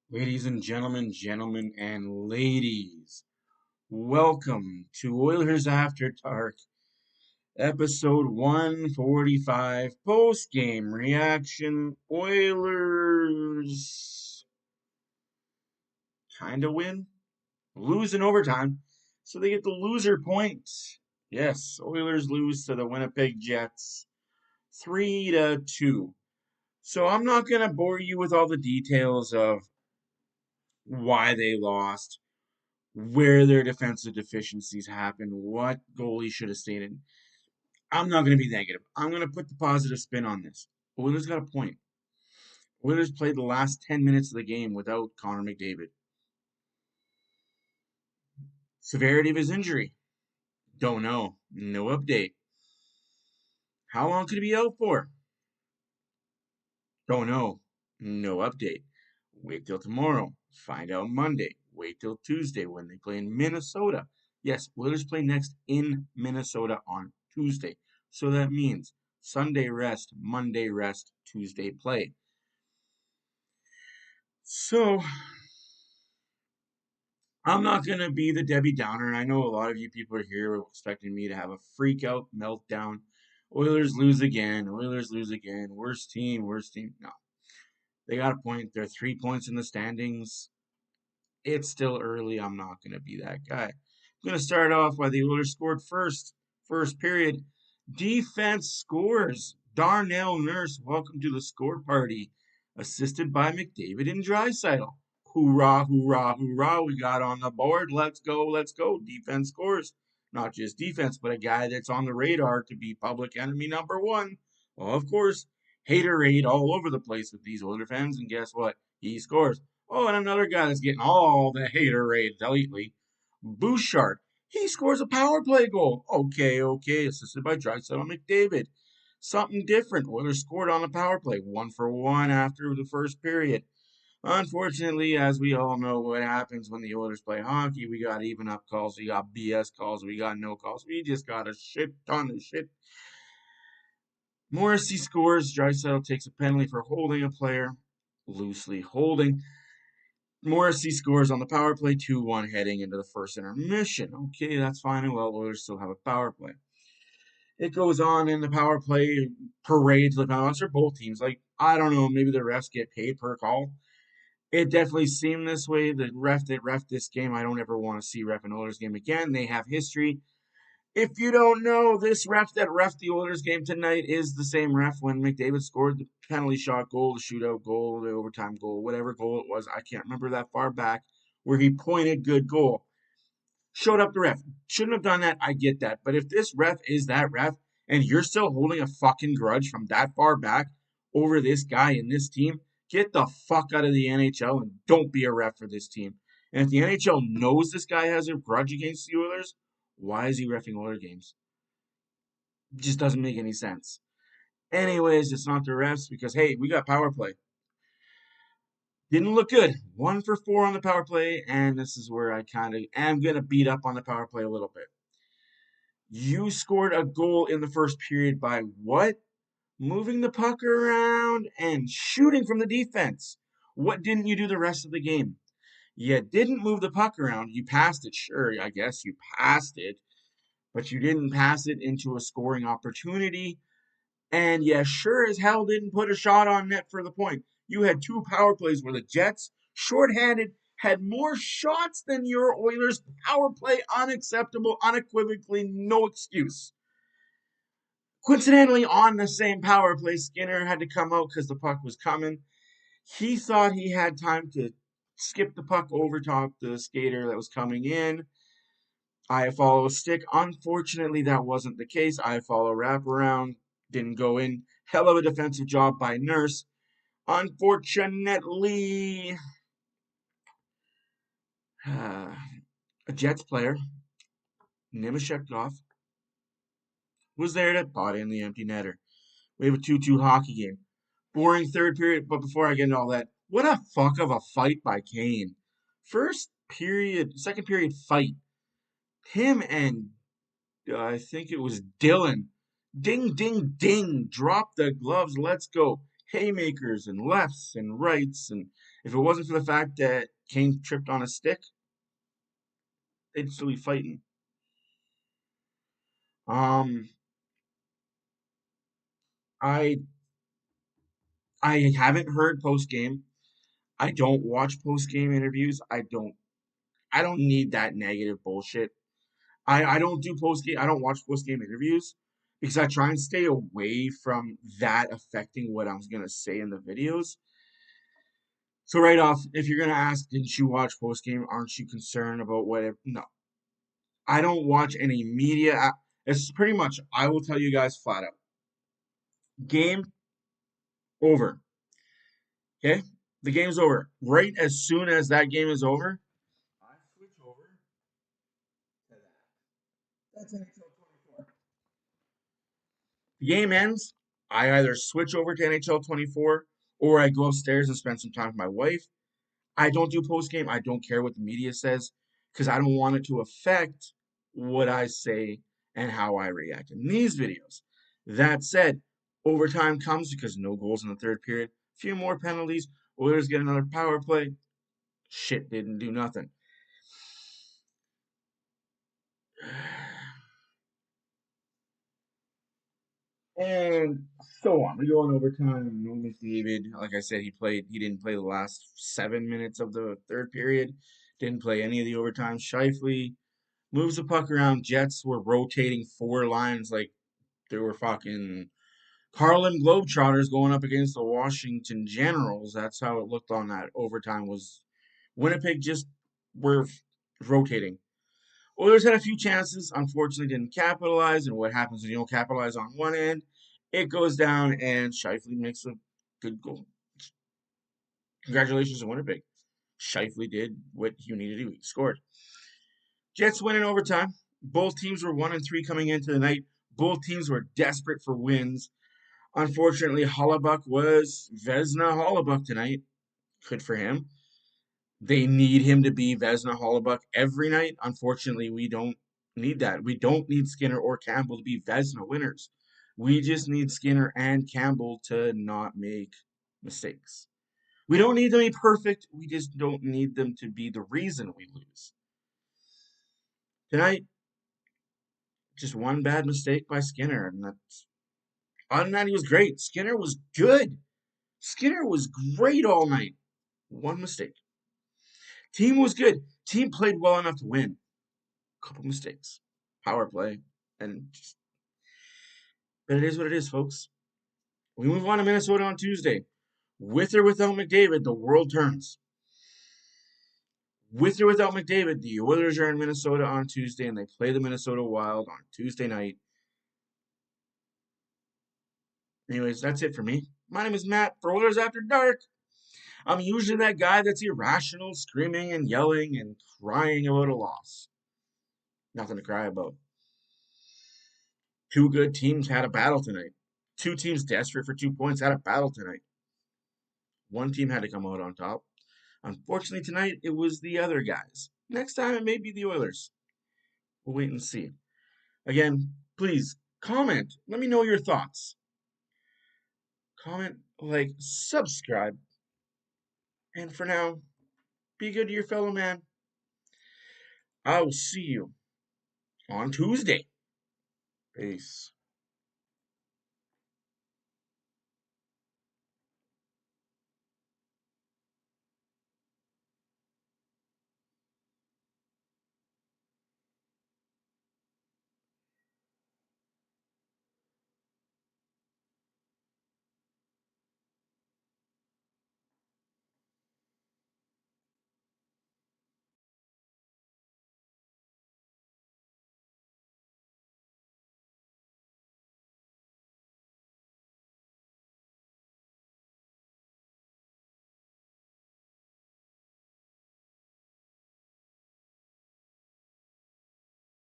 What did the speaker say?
Ladies and gentlemen and ladies, welcome to Oilers After Dark, episode 145, post-game reaction. Oilers kind of win, lose in overtime, so they get the loser point. Yes, Oilers lose to the Winnipeg Jets 3-2. So I'm not going to bore you with all the details of why they lost, where their defensive deficiencies happened, what goalie should have stayed in. I'm not going to be negative. I'm going to put the positive spin on this. Oilers got a point. Oilers played the last 10 minutes of the game without Connor McDavid. Severity of his injury? Don't know. No update. How long could he be out for? Don't know. No update. Wait till tomorrow. Find out Monday. Wait till Tuesday when they play in Minnesota. Yes, Oilers play next in Minnesota on Tuesday. So that means Sunday rest, Monday rest, Tuesday play. So I'm not going to be the Debbie Downer. I know a lot of you people are here expecting me to have a freak out meltdown. Oilers lose again. Oilers lose again. Worst team, worst team. No. They got a point. They're 3 points in the standings. It's still early. I'm not going to be that guy. I'm going to start off by the Oilers scored first. First period. Defense scores. Darnell Nurse, welcome to the score party. Assisted by McDavid and Draisaitl. Hoorah, hoorah, hoorah. We got on the board. Let's go, let's go. Defense scores. Not just defense, but a guy that's on the radar to be public enemy number one. Well, of course, haterade all over the place with these Oilers fans. And guess what? He scores. Oh, and another guy that's getting all the haterade lately. Bouchard. He scores a power play goal. Okay. Assisted by Draisaitl and McDavid. Something different. Oilers scored on the power play, 1-for-1 after the first period. Unfortunately, as we all know what happens when the Oilers play hockey, we got even up calls, we got BS calls, we got no calls. We just got a shit ton of shit. Morrissey scores. Draisaitl takes a penalty for holding a player, loosely holding. Morrissey scores on the power play, 2-1 heading into the first intermission. Okay, that's fine and well. Oilers still have a power play. It goes on in the power play parade to the penalties for both teams. Like, I don't know, maybe the refs get paid per call. It definitely seemed this way. The ref that ref this game, I don't ever want to see ref an Oilers game again. They have history. If you don't know, this ref that ref the Oilers game tonight is the same ref when McDavid scored the penalty shot goal, the shootout goal, the overtime goal, whatever goal it was. I can't remember that far back where he pointed good goal. Showed up the ref. Shouldn't have done that. I get that. But if this ref is that ref and you're still holding a fucking grudge from that far back over this guy and this team, get the fuck out of the NHL and don't be a ref for this team. And if the NHL knows this guy has a grudge against the Oilers, why is he reffing Oilers games? It just doesn't make any sense. Anyways, it's not the refs because, hey, we got power play. Didn't look good. 1-for-4 on the power play, and this is where I kind of am going to beat up on the power play a little bit. You scored a goal in the first period by what? Moving the puck around and shooting from the defense. What didn't you do the rest of the game? You didn't move the puck around. You passed it, sure, I guess you passed it, but you didn't pass it into a scoring opportunity. And you sure as hell didn't put a shot on net for the point. You had two power plays where the Jets, shorthanded, had more shots than your Oilers. Power play unacceptable, unequivocally, no excuse. Coincidentally, on the same power play, Skinner had to come out because the puck was coming. He thought he had time to skip the puck over top the skater that was coming in. I follow stick. Unfortunately, that wasn't the case. I follow wraparound. Didn't go in. Hell of a defensive job by Nurse. Unfortunately, a Jets player, Gaffe, was there to pot in the empty netter. We have a 2-2 hockey game. Boring third period, but before I get into all that, what a fuck of a fight by Kane. Second period fight. Him and I think it was Dylan. Ding, ding, ding. Drop the gloves. Let's go. Haymakers and lefts and rights. And If it wasn't for the fact that Kane tripped on a stick, they'd still be fighting. Um, I I haven't heard post game. I don't watch post game interviews. I don't need that negative bullshit. I don't do post game. I don't watch post game interviews because I try and stay away from that affecting what I'm gonna say in the videos. So right off, if you're gonna ask, didn't you watch post game? Aren't you concerned about whatever? No, I don't watch any media. It's pretty much. I will tell you guys flat out. Game over. Okay, the game's over. Right as soon as that game is over, I switch over to that. That's NHL 24. The game ends. I either switch over to NHL 24 or I go upstairs and spend some time with my wife. I don't do post game. I don't care what the media says because I don't want it to affect what I say and how I react in these videos. That said, overtime comes because no goals in the third period, a few more penalties, Oilers get another power play. Shit didn't do nothing. And so on. We go in overtime. No McDavid, like I said, he didn't play the last 7 minutes of the third period. Didn't play any of the overtime. Shifley moves the puck around. Jets were rotating four lines like they were fucking Harlem Globetrotters going up against the Washington Generals. That's how it looked on that overtime. Was Winnipeg just were rotating. Oilers had a few chances, unfortunately didn't capitalize. And what happens when you don't capitalize on one end? It goes down, and Shifley makes a good goal. Congratulations to Winnipeg. Shifley did what you needed to do. He scored. Jets win in overtime. Both teams were 1-3 coming into the night. Both teams were desperate for wins. Unfortunately, Helleybuyck was Vezina Helleybuyck tonight. Good for him. They need him to be Vezina Helleybuyck every night. Unfortunately, we don't need that. We don't need Skinner or Campbell to be Vezina winners. We just need Skinner and Campbell to not make mistakes. We don't need them to be perfect. We just don't need them to be the reason we lose. Tonight, just one bad mistake by Skinner, and that's other than that, he was great. Skinner was good. Skinner was great all night. One mistake. Team was good. Team played well enough to win. Couple mistakes. Power play. And just, but it is what it is, folks. We move on to Minnesota on Tuesday. With or without McDavid, the world turns. With or without McDavid, the Oilers are in Minnesota on Tuesday, and they play the Minnesota Wild on Tuesday night. Anyways, that's it for me. My name is Matt for Oilers After Dark. I'm usually that guy that's irrational, screaming and yelling and crying about a loss. Nothing to cry about. Two good teams had a battle tonight. Two teams desperate for 2 points had a battle tonight. One team had to come out on top. Unfortunately, tonight it was the other guys. Next time it may be the Oilers. We'll wait and see. Again, please comment. Let me know your thoughts. Comment, like, subscribe. And for now, be good to your fellow man. I will see you on Tuesday. Peace.